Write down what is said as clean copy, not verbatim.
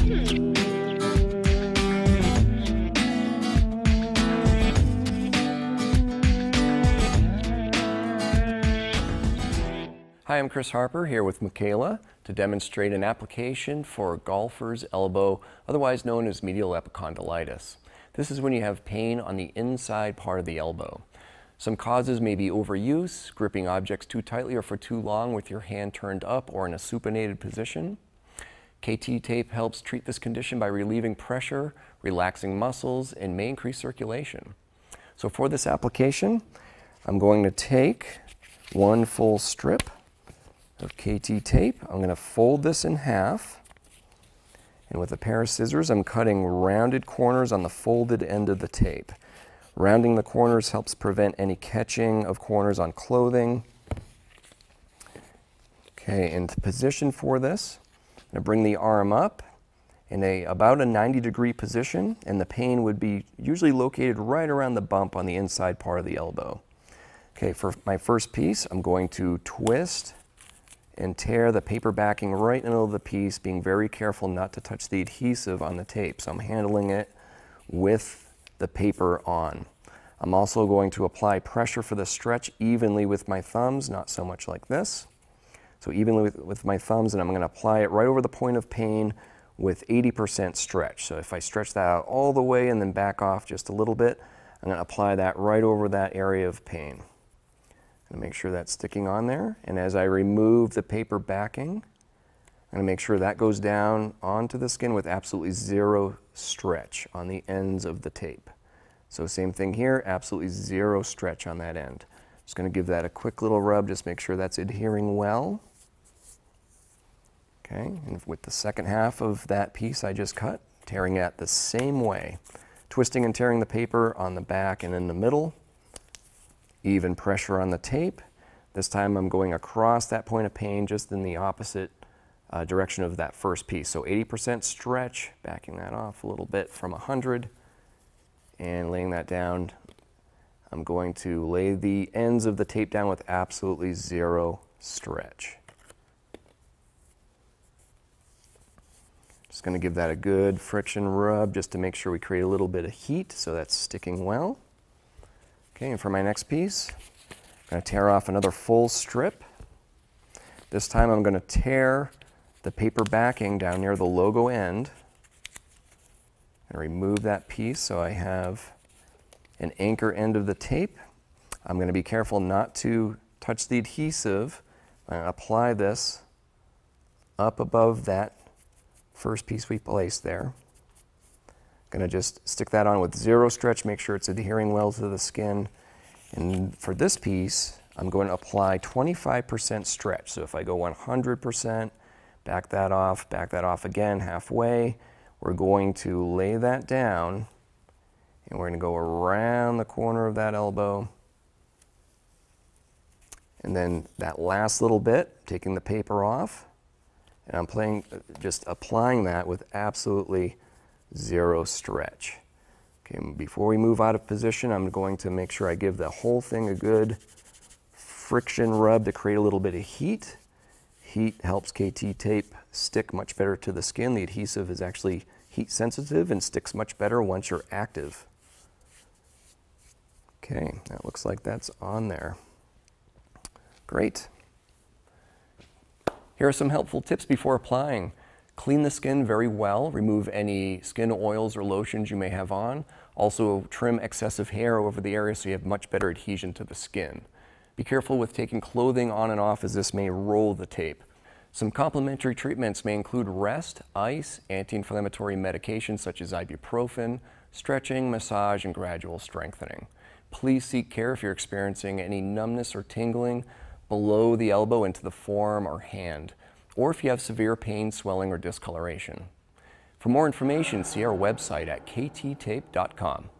Hi, I'm Chris Harper here with Michaela to demonstrate an application for golfer's elbow, otherwise known as medial epicondylitis. This is when you have pain on the inside part of the elbow. Some causes may be overuse, gripping objects too tightly or for too long with your hand turned up or in a supinated position. KTTape helps treat this condition by relieving pressure, relaxing muscles, and may increase circulation. So for this application, I'm going to take one full strip of KTTape. I'm going to fold this in half, and with a pair of scissors I'm cutting rounded corners on the folded end of the tape. Rounding the corners helps prevent any catching of corners on clothing. Okay, into position for this, I'm going to bring the arm up in about a 90-degree position, and the pain would be usually located right around the bump on the inside part of the elbow. Okay, for my first piece, I'm going to twist and tear the paper backing right in the middle of the piece, being very careful not to touch the adhesive on the tape. So I'm handling it with the paper on. I'm also going to apply pressure for the stretch evenly with my thumbs, not so much like this. So evenly with my thumbs, and I'm going to apply it right over the point of pain with 80% stretch. So if I stretch that out all the way and then back off just a little bit, I'm going to apply that right over that area of pain. And make sure that's sticking on there. And as I remove the paper backing, I'm going to make sure that goes down onto the skin with absolutely zero stretch on the ends of the tape. So same thing here, absolutely zero stretch on that end. Just going to give that a quick little rub, just make sure that's adhering well. Okay, and with the second half of that piece I just cut, tearing it the same way. Twisting and tearing the paper on the back and in the middle. Even pressure on the tape. This time I'm going across that point of pain just in the opposite direction of that first piece. So 80% stretch, backing that off a little bit from 100 and laying that down. I'm going to lay the ends of the tape down with absolutely zero stretch. Just going to give that a good friction rub just to make sure we create a little bit of heat so that's sticking well. Okay, and for my next piece, I'm going to tear off another full strip. This time I'm going to tear the paper backing down near the logo end and remove that piece so I have an anchor end of the tape. I'm going to be careful not to touch the adhesive. I'm going to apply this up above that first piece we placed there. Going to just stick that on with zero stretch, make sure it's adhering well to the skin. And for this piece, I'm going to apply 25% stretch. So if I go 100%, back that off again halfway, we're going to lay that down and we're going to go around the corner of that elbow. And then that last little bit, taking the paper off, and I'm just applying that with absolutely zero stretch. Okay, before we move out of position, I'm going to make sure I give the whole thing a good friction rub to create a little bit of heat. Heat helps KTTape stick much better to the skin. The adhesive is actually heat sensitive and sticks much better once you're active. Okay, that looks like that's on there. Great. Here are some helpful tips before applying. Clean the skin very well, remove any skin oils or lotions you may have on. Also trim excessive hair over the area so you have much better adhesion to the skin. Be careful with taking clothing on and off as this may roll the tape. Some complementary treatments may include rest, ice, anti-inflammatory medications such as ibuprofen, stretching, massage, and gradual strengthening. Please seek care if you're experiencing any numbness or tingling below the elbow into the forearm or hand, or if you have severe pain, swelling, or discoloration. For more information, see our website at kttape.com.